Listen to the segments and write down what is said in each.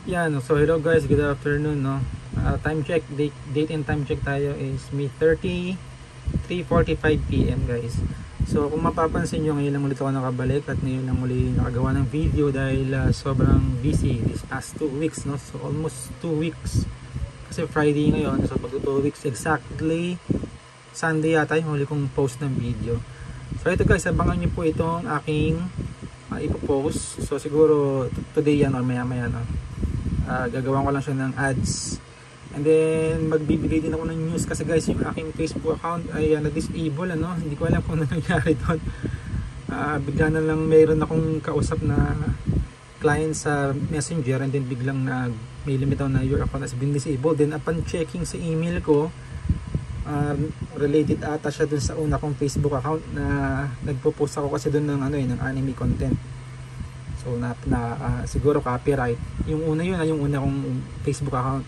Yan, so hello guys, good afternoon, no. Time check, date and time check tayo is May 30, 3:45 PM guys. So kung mapapansin nyo, ngayon lang ulit ako nakabalik at ngayon lang muli nakagawa ng video dahil sobrang busy this past 2 weeks, no. So almost 2 weeks kasi Friday ngayon, so pag 2 weeks exactly Sunday yata yung huli kong post ng video. So ito guys, abangan nyo po itong aking ipopost. So siguro today yan or maya maya, no. Gagawan ko lang siya ng ads and then magbibigay din ako ng news kasi guys yung aking Facebook account ay na-disable, ano. Hindi ko alam kung ano nangyari doon. Bigla na lang mayroon akong kausap na client sa messenger and then biglang may limit na your account has been disabled. Then upon checking sa email ko, related ata siya dun sa una kong Facebook account na nagpo-post ako kasi dun ng ng anime content. So siguro copyright. Yung una yun, yung una kong Facebook account.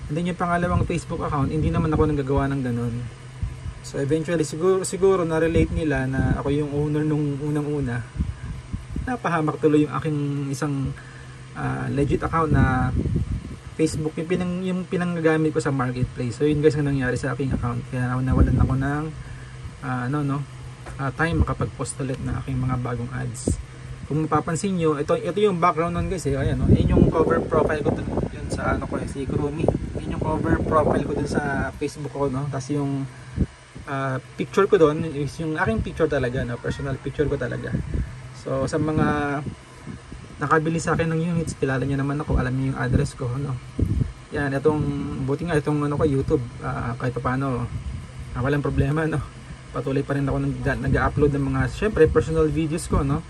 And then yung pangalawang Facebook account, hindi naman ako nanggagawa ng ganun. So eventually siguro na-relate nila na ako yung owner nung unang-una. Napahamak tuloy yung aking isang legit account na Facebook, yung pinanggagamit ko sa marketplace. So yun guys ang nangyari sa aking account. Kaya nawalan ako ng time makapag-post ulit na aking mga bagong ads. Kung mapapansin nyo, ito yung background nun guys, ayan, no? Yun yung cover profile ko dun sa si Kurumi. Yun yung cover profile ko dun sa Facebook ko, no? Tapos yung picture ko dun is yung aking picture talaga, no? Personal picture ko talaga. So sa mga nakabili sa akin ng units, kilala niyo naman ako, alam niyo yung address ko, no? Yan, buti nga itong YouTube, kahit paano walang problema, no? Patuloy pa rin ako nag-upload ng mga, syempre, personal videos ko, no?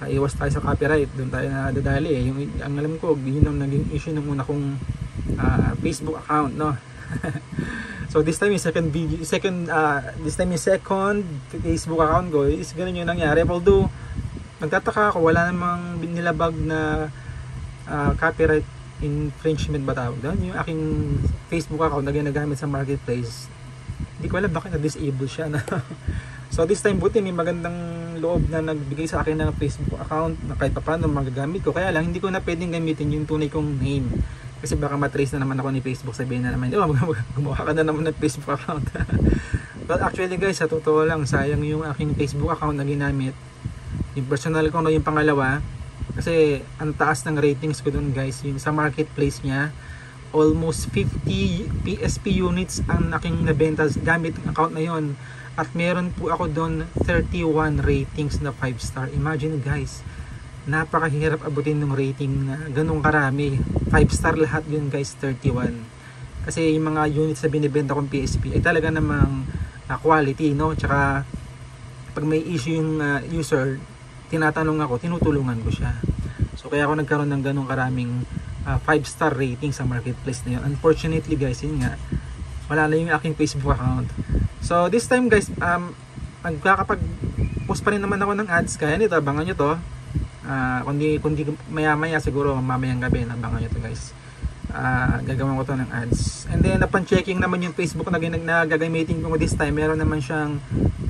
Iwas tayo sa copyright, doon tayo nadadali eh. Ang alam ko, yun ang naging issue ng una kong Facebook account, no? So this time yung second Facebook account ko is ganun yung nangyari. Although nagtataka ako, wala namang nilabag na copyright infringement ba tawag doon. Yung aking Facebook account na ginagamit sa marketplace, hindi ko alam bakit na-disable siya na. So this time buti may magandang loob na nagbigay sa akin ng Facebook account na kahit paano magagamit ko. Kaya lang hindi ko na pwedeng gamitin yung tunay kong name kasi baka matrace na naman ako ni Facebook, sabihin na naman, gumawa ka na naman ng Facebook account. But actually guys, sa totoo lang, sayang yung aking Facebook account na ginamit. Yung personal ko, no, yung pangalawa, kasi ang taas ng ratings ko dun guys. Yung sa marketplace niya, almost 50 PSP units ang aking nabenta gamit ang account na yon. At meron po ako doon 31 ratings na 5 star. Imagine guys, napakahirap abutin ng rating na ganun karami. 5 star lahat yun guys, 31. Kasi yung mga units na binibenta kong PSP ay talaga namang quality, no? Tsaka pag may issue yung user, tinatanong ako, tinutulungan ko siya. So kaya ako nagkaroon ng ganung karaming 5 star rating sa marketplace na yun. Unfortunately guys, yun nga, wala na yung aking Facebook account. So this time guys, magkakapag-post pa rin naman ako ng ads. Kaya nito, abangan nyo to. Kundi maya-maya, siguro mamayang gabi, abangan nyo to guys. Gagawin ko to ng ads. And then upon checking naman yung Facebook na gagamitin ko this time, meron naman siyang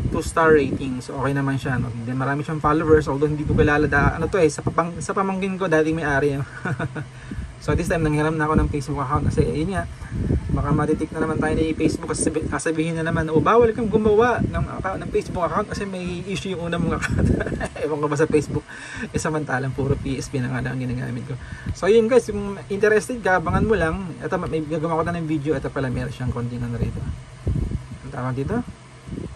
2-star rating. So okay naman siya, no? Then marami siyang followers, although hindi ko kilala sa pamangkin ko dating may-ari. So this time nanghiram na ako ng Facebook account kasi yun nga, baka matitik na naman tayo ni Facebook kasi sasabihin na naman, bawal kang gumawa ng Facebook account kasi may issue yung una mong account. Ewan ko ba sa Facebook, samantalang puro PSP na nga lang ang ginagamit ko. So yun guys, kung interested ka, abangan mo lang. Ito, may gagawa ko na ng video. Ito pala, meron siyang konting rito. Ang tawag dito,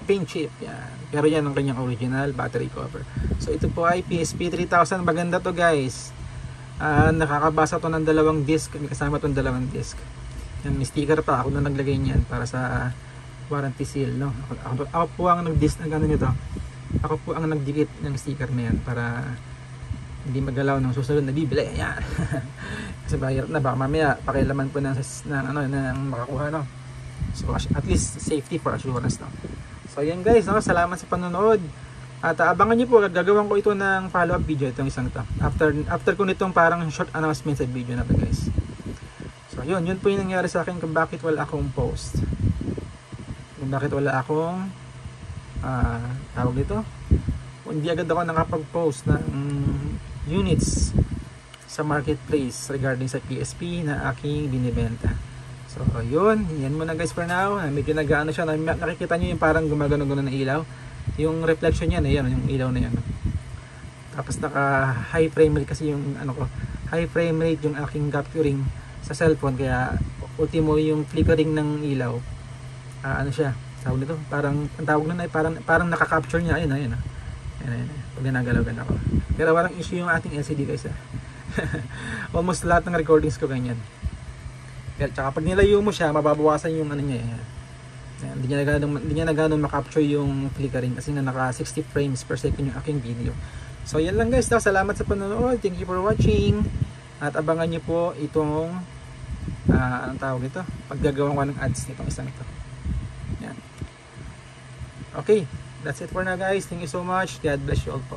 paint chip, yan. Pero yan ang kanyang original battery cover. So ito po ay PSP 3000. Maganda to guys. Nakakabasa to ng 2 disc. May kasama tong 2 disc. Yan, may sticker pa. Ako na naglagay niyan para sa warranty seal, no? Ako po ang nag-disc na gano'n nito. Ako po ang nagdikit ng sticker na yan para hindi magalaw ng susunod na bibili. Yan. Kasi bahirap na, baka mamaya pakialaman po ng makakuha, no? So at least safety for assurance, no? So yan guys, no? Salamat sa panonood. At abangan nyo po, gagawin ko ito ng follow-up video, itong isang to. After ko nitong parang short announcement sa video na to guys. So yun po yung nangyari sa akin kung bakit wala akong post. Kung bakit wala akong tawag dito. Kung hindi agad ako nakapag-post ng units sa marketplace regarding sa PSP na aking binibenta. So yun, yan muna guys for now. Medyo nag-ano siya, nakikita nyo yung parang gumagano-gano na ilaw, yung reflection niya, ayan, yung ilaw na yan. Tapos naka high frame rate kasi yung ano ko, high frame rate yung aking capturing sa cellphone, kaya ultimo yung flickering ng ilaw, ano siya, tawag nito, parang ang tawag nun ay parang naka-capture niya, ayun, ayun, ayun, pag ginagalaw-galaw ko. Pero walang issue yung ating LCD guys. Almost lahat ng recordings ko ganyan. Kaya tsaka pag nilayo mo siya, mababawasan yung ano niya. Ayan, hindi niya na ganun makapture yung flickering kasi na naka 60 frames per second yung aking video. So yan lang guys, salamat sa panonood. Thank you for watching. At abangan niyo po itong anong tawag ito, paggagawa ko ng ads nitong isang ito. Yan. Okay, that's it for now guys. Thank you so much. God bless you all po.